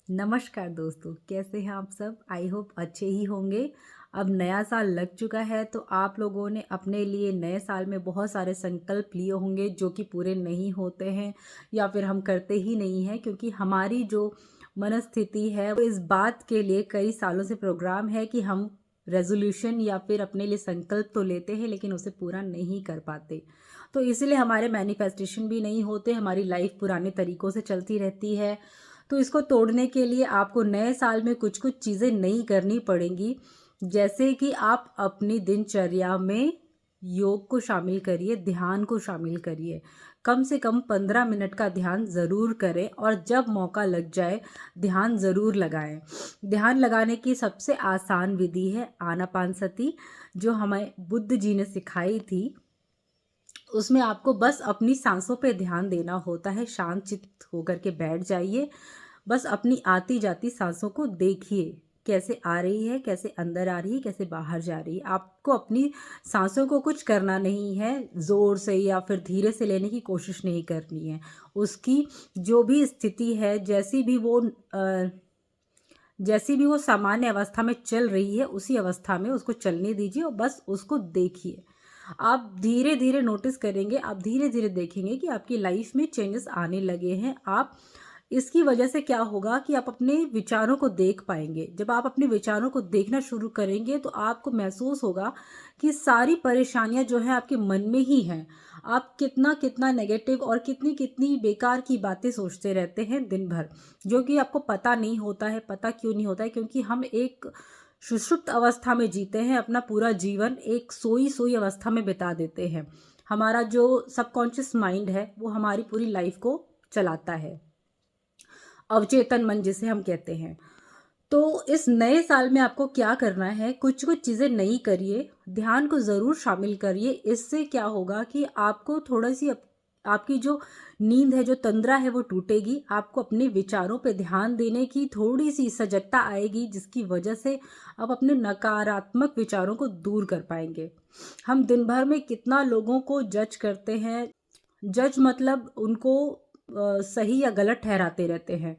नमस्कार दोस्तों, कैसे हैं आप सब? आई होप अच्छे ही होंगे। अब नया साल लग चुका है तो आप लोगों ने अपने लिए नए साल में बहुत सारे संकल्प लिए होंगे जो कि पूरे नहीं होते हैं या फिर हम करते ही नहीं हैं, क्योंकि हमारी जो मनस्थिति है वो इस बात के लिए कई सालों से प्रोग्राम है कि हम रेजोल्यूशन या फिर अपने लिए संकल्प तो लेते हैं लेकिन उसे पूरा नहीं कर पाते। तो इसीलिए हमारे मैनिफेस्टेशन भी नहीं होते, हमारी लाइफ पुराने तरीकों से चलती रहती है। तो इसको तोड़ने के लिए आपको नए साल में कुछ कुछ चीज़ें नई करनी पड़ेंगी। जैसे कि आप अपनी दिनचर्या में योग को शामिल करिए, ध्यान को शामिल करिए। कम से कम 15 मिनट का ध्यान ज़रूर करें और जब मौका लग जाए ध्यान ज़रूर लगाएं। ध्यान लगाने की सबसे आसान विधि है आनापानसति, जो हमें बुद्ध जी ने सिखाई थी। उसमें आपको बस अपनी सांसों पे ध्यान देना होता है। शांत चित्त होकर के बैठ जाइए, बस अपनी आती जाती सांसों को देखिए, कैसे आ रही है, कैसे अंदर आ रही है, कैसे बाहर जा रही है। आपको अपनी सांसों को कुछ करना नहीं है, ज़ोर से या फिर धीरे से लेने की कोशिश नहीं करनी है। उसकी जो भी स्थिति है, जैसी भी वो सामान्य अवस्था में चल रही है, उसी अवस्था में उसको चलने दीजिए और बस उसको देखिए। आप धीरे धीरे नोटिस करेंगे, आप धीरे धीरे देखेंगे कि आपकी लाइफ में चेंजेस आने लगे हैं। आप इसकी वजह से क्या होगा कि आप अपने विचारों को देख पाएंगे। जब आप अपने विचारों को देखना शुरू करेंगे तो आपको महसूस होगा कि सारी परेशानियां जो हैं आपके मन में ही हैं। आप कितना कितना नेगेटिव और कितनी कितनी बेकार की बातें सोचते रहते हैं दिन भर, जो कि आपको पता नहीं होता है। पता क्यों नहीं होता है? क्योंकि हम एक सुषुप्त अवस्था में जीते हैं, अपना पूरा जीवन एक सोई सोई अवस्था में बिता देते हैं। हमारा जो सबकॉन्शियस माइंड है वो हमारी पूरी लाइफ को चलाता है, अवचेतन मन जिसे हम कहते हैं। तो इस नए साल में आपको क्या करना है, कुछ कुछ चीज़ें नई करिए, ध्यान को ज़रूर शामिल करिए। इससे क्या होगा कि आपको थोड़ी सी आपकी जो नींद है, जो तंद्रा है, वो टूटेगी। आपको अपने विचारों पे ध्यान देने की थोड़ी सी सजगता आएगी, जिसकी वजह से आप अपने नकारात्मक विचारों को दूर कर पाएंगे। हम दिन भर में कितना लोगों को जज करते हैं, जज मतलब उनको सही या गलत ठहराते रहते हैं।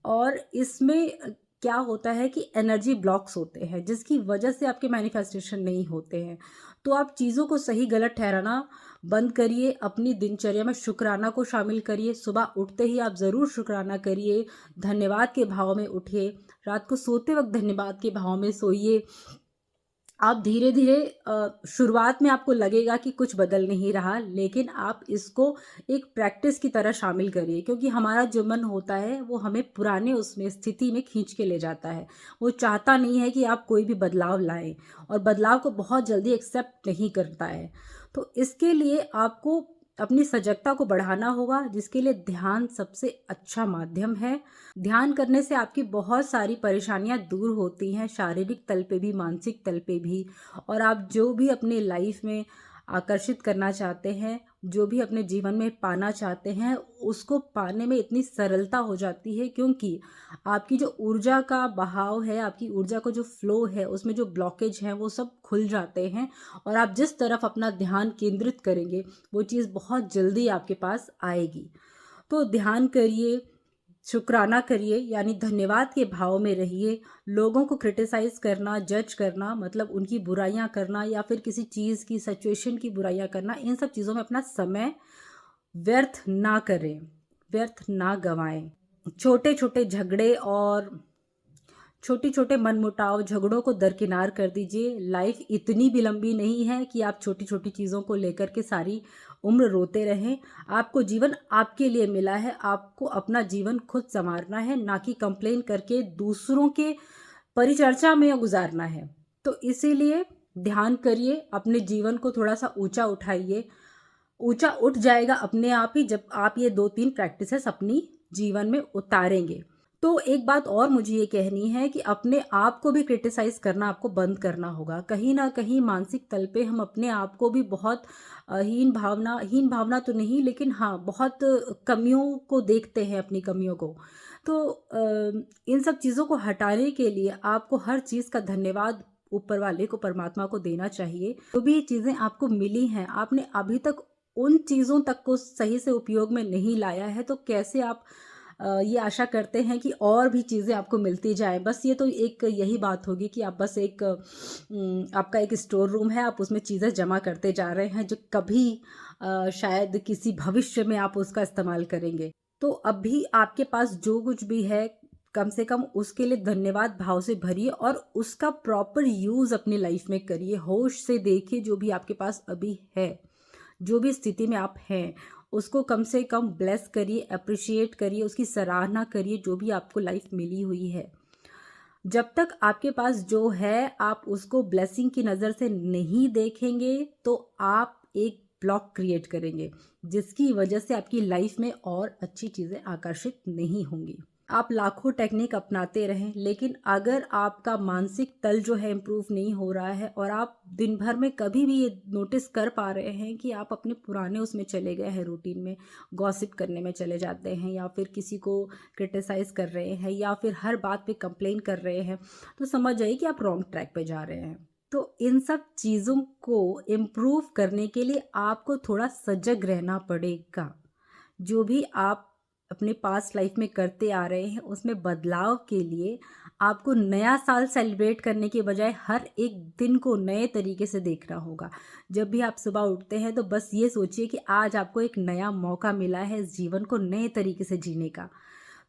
और इसमें क्या होता है कि एनर्जी ब्लॉक्स होते हैं, जिसकी वजह से आपके मैनिफेस्टेशन नहीं होते हैं। तो आप चीज़ों को सही गलत ठहराना बंद करिए। अपनी दिनचर्या में शुक्राना को शामिल करिए। सुबह उठते ही आप ज़रूर शुक्राना करिए, धन्यवाद के भाव में उठिए। रात को सोते वक्त धन्यवाद के भाव में सोइए। आप धीरे धीरे शुरुआत में आपको लगेगा कि कुछ बदल नहीं रहा, लेकिन आप इसको एक प्रैक्टिस की तरह शामिल करिए, क्योंकि हमारा जो मन होता है वो हमें पुराने उसमें स्थिति में खींच के ले जाता है। वो चाहता नहीं है कि आप कोई भी बदलाव लाएं, और बदलाव को बहुत जल्दी एक्सेप्ट नहीं करता है। तो इसके लिए आपको अपनी सजगता को बढ़ाना होगा, जिसके लिए ध्यान सबसे अच्छा माध्यम है। ध्यान करने से आपकी बहुत सारी परेशानियां दूर होती हैं, शारीरिक तल पे भी, मानसिक तल पे भी। और आप जो भी अपने लाइफ में आकर्षित करना चाहते हैं, जो भी अपने जीवन में पाना चाहते हैं, उसको पाने में इतनी सरलता हो जाती है, क्योंकि आपकी जो ऊर्जा का बहाव है, आपकी ऊर्जा का जो फ्लो है, उसमें जो ब्लॉकेज हैं वो सब खुल जाते हैं। और आप जिस तरफ अपना ध्यान केंद्रित करेंगे वो चीज़ बहुत जल्दी आपके पास आएगी। तो ध्यान करिए, शुक्राना करिए, यानी धन्यवाद के भाव में रहिए। लोगों को क्रिटिसाइज करना, जज करना, मतलब उनकी बुराइयां करना या फिर किसी चीज़ की, सिचुएशन की बुराइयां करना, इन सब चीज़ों में अपना समय व्यर्थ ना करें, व्यर्थ ना गवाएं। छोटे छोटे झगड़े और छोटे छोटे मनमुटाव, झगड़ों को दरकिनार कर दीजिए। लाइफ इतनी भी लंबी नहीं है कि आप छोटी छोटी चीज़ों को लेकर के सारी उम्र रोते रहें। आपको जीवन आपके लिए मिला है, आपको अपना जीवन खुद संवारना है, ना कि कंप्लेन करके दूसरों के परिचर्चा में गुजारना है। तो इसीलिए ध्यान करिए, अपने जीवन को थोड़ा सा ऊंचा उठाइए। ऊंचा उठ जाएगा अपने आप ही, जब आप ये 2-3 प्रैक्टिसेस अपनी जीवन में उतारेंगे। तो एक बात और मुझे ये कहनी है कि अपने आप को भी क्रिटिसाइज करना आपको बंद करना होगा। कहीं ना कहीं मानसिक तल पे हम अपने आप को भी बहुत हीन भावना तो नहीं, लेकिन हाँ, बहुत कमियों को देखते हैं, अपनी कमियों को। तो इन सब चीज़ों को हटाने के लिए आपको हर चीज़ का धन्यवाद ऊपर वाले को, परमात्मा को देना चाहिए। जो भी चीज़ें आपको मिली हैं, आपने अभी तक उन चीज़ों तक को सही से उपयोग में नहीं लाया है, तो कैसे आप ये आशा करते हैं कि और भी चीज़ें आपको मिलती जाए। बस ये तो एक यही बात होगी कि आप बस एक आपका एक स्टोर रूम है, आप उसमें चीज़ें जमा करते जा रहे हैं जो कभी शायद किसी भविष्य में आप उसका इस्तेमाल करेंगे। तो अभी आपके पास जो कुछ भी है, कम से कम उसके लिए धन्यवाद भाव से भरिए और उसका प्रॉपर यूज़ अपनी लाइफ में करिए। होश से देखिए जो भी आपके पास अभी है, जो भी स्थिति में आप हैं, उसको कम से कम ब्लेस करिए, अप्रिशिएट करिए, उसकी सराहना करिए जो भी आपको लाइफ मिली हुई है। जब तक आपके पास जो है आप उसको ब्लेसिंग की नज़र से नहीं देखेंगे तो आप एक ब्लॉक क्रिएट करेंगे, जिसकी वजह से आपकी लाइफ में और अच्छी चीज़ें आकर्षित नहीं होंगी। आप लाखों टेक्निक अपनाते रहें, लेकिन अगर आपका मानसिक तल जो है इम्प्रूव नहीं हो रहा है और आप दिन भर में कभी भी ये नोटिस कर पा रहे हैं कि आप अपने पुराने उसमें चले गए हैं, रूटीन में गॉसिप करने में चले जाते हैं या फिर किसी को क्रिटिसाइज कर रहे हैं या फिर हर बात पे कंप्लेन कर रहे हैं, तो समझ जाइए कि आप रॉन्ग ट्रैक पे जा रहे हैं। तो इन सब चीज़ों को इम्प्रूव करने के लिए आपको थोड़ा सजग रहना पड़ेगा। जो भी आप अपने पास्ट लाइफ में करते आ रहे हैं उसमें बदलाव के लिए आपको नया साल सेलिब्रेट करने के बजाय हर एक दिन को नए तरीके से देखना होगा। जब भी आप सुबह उठते हैं तो बस ये सोचिए कि आज आपको एक नया मौका मिला है इस जीवन को नए तरीके से जीने का।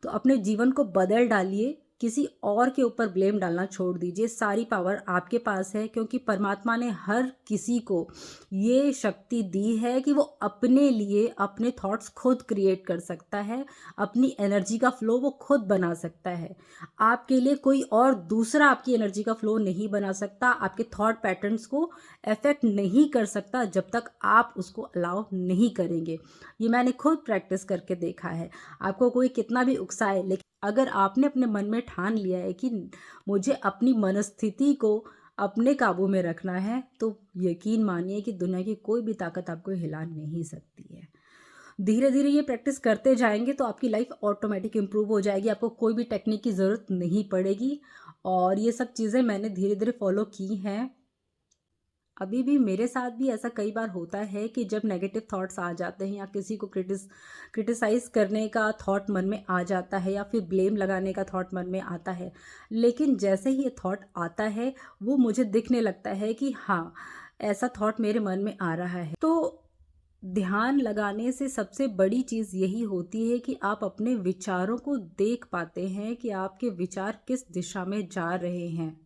तो अपने जीवन को बदल डालिए, किसी और के ऊपर ब्लेम डालना छोड़ दीजिए। सारी पावर आपके पास है क्योंकि परमात्मा ने हर किसी को ये शक्ति दी है कि वो अपने लिए अपने थॉट्स खुद क्रिएट कर सकता है, अपनी एनर्जी का फ्लो वो खुद बना सकता है। आपके लिए कोई और दूसरा आपकी एनर्जी का फ्लो नहीं बना सकता, आपके थॉट पैटर्न्स को अफेक्ट नहीं कर सकता जब तक आप उसको अलाउ नहीं करेंगे। ये मैंने खुद प्रैक्टिस करके देखा है। आपको कोई कितना भी उकसाए, लेकिन अगर आपने अपने मन में ठान लिया है कि मुझे अपनी मनस्थिति को अपने काबू में रखना है, तो यकीन मानिए कि दुनिया की कोई भी ताकत आपको हिला नहीं सकती है। धीरे धीरे ये प्रैक्टिस करते जाएंगे तो आपकी लाइफ ऑटोमेटिक इम्प्रूव हो जाएगी, आपको कोई भी टेक्निक की ज़रूरत नहीं पड़ेगी। और ये सब चीज़ें मैंने धीरे धीरे फॉलो की हैं। अभी भी मेरे साथ भी ऐसा कई बार होता है कि जब नेगेटिव थॉट्स आ जाते हैं या किसी को क्रिटिसाइज़ करने का थॉट मन में आ जाता है या फिर ब्लेम लगाने का थॉट मन में आता है, लेकिन जैसे ही ये थॉट आता है वो मुझे दिखने लगता है कि हाँ, ऐसा थॉट मेरे मन में आ रहा है। तो ध्यान लगाने से सबसे बड़ी चीज़ यही होती है कि आप अपने विचारों को देख पाते हैं कि आपके विचार किस दिशा में जा रहे हैं।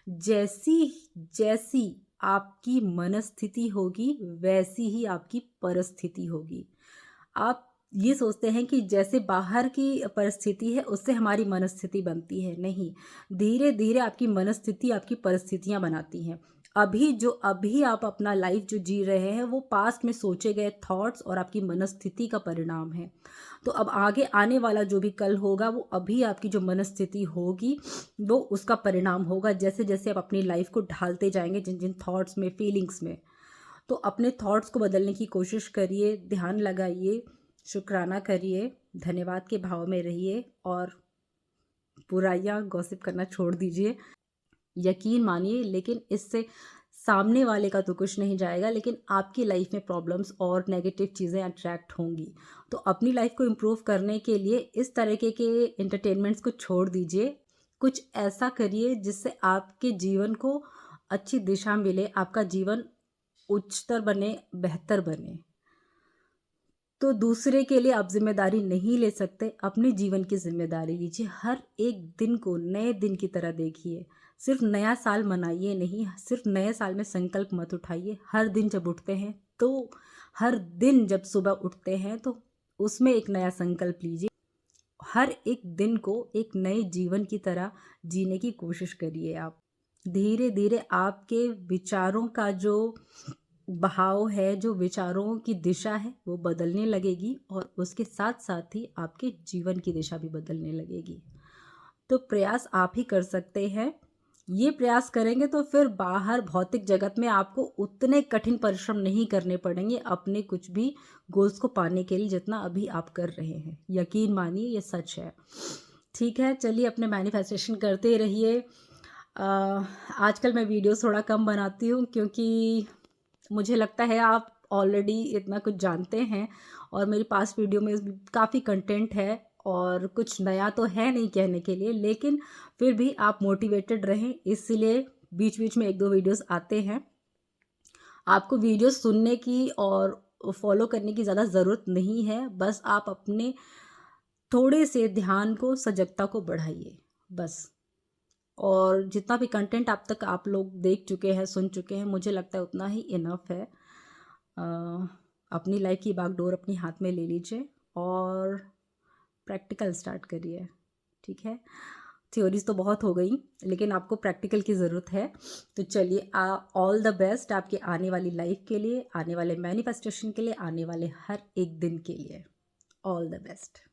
जैसी जैसी आपकी मनस्थिति होगी वैसी ही आपकी परिस्थिति होगी। आप ये सोचते हैं कि जैसे बाहर की परिस्थिति है उससे हमारी मनस्थिति बनती है, नहीं। धीरे धीरे आपकी मनस्थिति आपकी परिस्थितियां बनाती हैं। अभी आप अपना लाइफ जो जी रहे हैं वो पास्ट में सोचे गए थॉट्स और आपकी मनस्थिति का परिणाम है। तो अब आगे आने वाला जो भी कल होगा वो अभी आपकी जो मनस्थिति होगी वो उसका परिणाम होगा, जैसे जैसे आप अपनी लाइफ को ढालते जाएंगे जिन जिन थॉट्स में, फीलिंग्स में। तो अपने थॉट्स को बदलने की कोशिश करिए, ध्यान लगाइए, शुक्राना करिए, धन्यवाद के भाव में रहिए और बुराइयां गॉसिप करना छोड़ दीजिए। यकीन मानिए, लेकिन इससे सामने वाले का तो कुछ नहीं जाएगा, लेकिन आपकी लाइफ में प्रॉब्लम्स और नेगेटिव चीज़ें अट्रैक्ट होंगी। तो अपनी लाइफ को इम्प्रूव करने के लिए इस तरीके के एंटरटेनमेंट्स को छोड़ दीजिए। कुछ ऐसा करिए जिससे आपके जीवन को अच्छी दिशा मिले, आपका जीवन उच्चतर बने, बेहतर बने। तो दूसरे के लिए आप जिम्मेदारी नहीं ले सकते, अपने जीवन की जिम्मेदारी लीजिए। हर एक दिन को नए दिन की तरह देखिए। सिर्फ नया साल मनाइए नहीं, सिर्फ नए साल में संकल्प मत उठाइए। हर दिन जब उठते हैं तो हर दिन जब सुबह उठते हैं तो उसमें एक नया संकल्प लीजिए। हर एक दिन को एक नए जीवन की तरह जीने की कोशिश करिए। आप धीरे धीरे आपके विचारों का जो बहाव है, जो विचारों की दिशा है वो बदलने लगेगी और उसके साथ साथ ही आपके जीवन की दिशा भी बदलने लगेगी। तो प्रयास आप ही कर सकते हैं। ये प्रयास करेंगे तो फिर बाहर भौतिक जगत में आपको उतने कठिन परिश्रम नहीं करने पड़ेंगे अपने कुछ भी गोल्स को पाने के लिए जितना अभी आप कर रहे हैं। यकीन मानिए ये सच है। ठीक है, चलिए अपने मैनिफेस्टेशन करते रहिए। आजकल मैं वीडियोस थोड़ा कम बनाती हूँ क्योंकि मुझे लगता है आप ऑलरेडी इतना कुछ जानते हैं और मेरी पास्ट वीडियो में काफ़ी कंटेंट है और कुछ नया तो है नहीं कहने के लिए, लेकिन फिर भी आप मोटिवेटेड रहें, इसलिए बीच बीच में 1-2 वीडियोस आते हैं। आपको वीडियोस सुनने की और फॉलो करने की ज़्यादा ज़रूरत नहीं है, बस आप अपने थोड़े से ध्यान को, सजगता को बढ़ाइए बस। और जितना भी कंटेंट अब तक आप लोग देख चुके हैं, सुन चुके हैं, मुझे लगता है उतना ही इनफ है। अपनी लाइफ की बागडोर अपनी हाथ में ले लीजिए और प्रैक्टिकल स्टार्ट करिए, ठीक है? थ्योरीज तो बहुत हो गई, लेकिन आपको प्रैक्टिकल की ज़रूरत है। तो चलिए, ऑल द बेस्ट आपके आने वाली लाइफ के लिए, आने वाले मैनिफेस्टेशन के लिए, आने वाले हर एक दिन के लिए। All the best.